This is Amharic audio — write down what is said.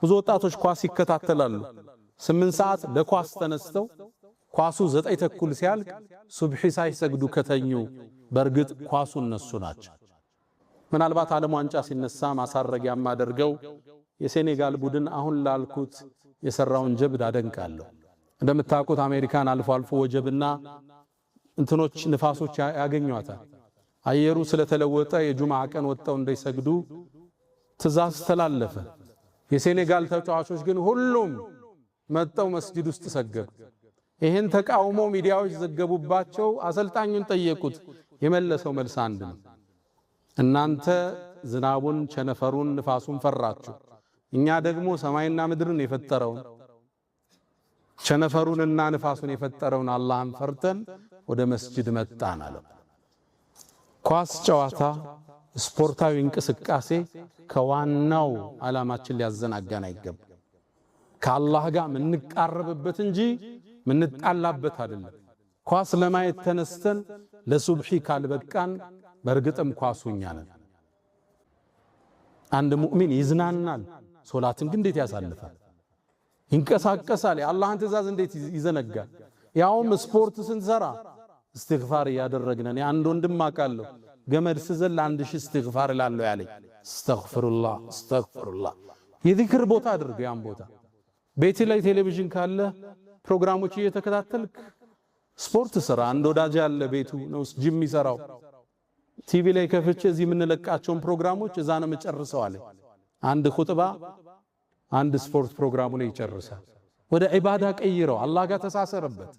ብዙ ወጣቶች ኳስ ይከታተላሉ 8 ሰዓት ለኳስ ተነስተው ኳሱ 9 ተኩል ሲያልቅ ሱብሂ ሳይሰግዱ ከተኙ በርግጥ ኳሱ እነሱ ናቸው ምናልባት ዓለም ዋንጫ ሲነሳ ማሳረጊያ ማደርገው የሴኔጋል ቡድን አሁን ላልኩት የሰራውን ጀብድ አደንቃለሁ እንደምታውቁት አሜሪካን አልፎ አልፎ ወጀብና እንትኖች ንፋሶች ያገኙታል አየሩ ስለተለወጠ የጁማዓ ቀን ወጣው እንዳይሰግዱ ትእዛዝ ተላለፈ የሴኔጋል ተጫዋቾች ግን ሁሉም መጣው መስጂድ ውስጥ ሰገዱ ይሄን ተቃውሞ ሚዲያዎች ዘገቡባቸው አሰልጣኙን ጠየቁት የመለሰው መልስ አንድ ነው እናንተ ዝናቡን ቸነፈሩን ንፋሱን ፈራችሁ እኛ ደግሞ ሰማይና ምድርን የፈጠረውን ቸነፈሩንና ንፋሱን የፈጠረውን አላህን ፈርተን ወደ መስጂድ መጣን አለ ኳስ ጨዋታ ስፖርታዊ እንቅስቃሴ ከዋናው ዓላማችን ሊያዘናጋን አይገባም ከአላህ ጋር ምንቃረብበት እንጂ ምንጣላበት አይደለም ኳስ ለማየት ተነስተን ለሱብሂ ካልበቃን በርግጥም ኳሱኛ ነን አንድ ሙእሚን ይዝናናል ሶላትን ግን እንዴት ያሳልፋል ይንቀሳቀሳል የአላህን ትእዛዝ እንዴት ይዘነጋል ያውም ስፖርት ስንሰራ استغفار ያደረግነን አንድ ወንድም አቃለሁ ገመድ ስዘል 1000 استغفار እላለሁ ያለኝ አስተግፍሩላህ የዚክር ቦታ አድርገው ያን ቦታ ቤት ላይ ቴሌቪዥን ካለ ፕሮግራሞች እየተከታተልክ ስፖርት ስራ አንድ ወዳጅ ያለ ቤቱ ነው ጂም ይሰራው ቲቪ ላይ ከፍቼ እዚህ የምንለቃቸውን ፕሮግራሞች እዛ ነው መጨረሰው አለ አንድ ኹጥባ አንድ ስፖርት ፕሮግራሙ ላይ ይጨርሳል ወደ ዒባዳ ቀይረው አላህ ጋር ተሳሰረበት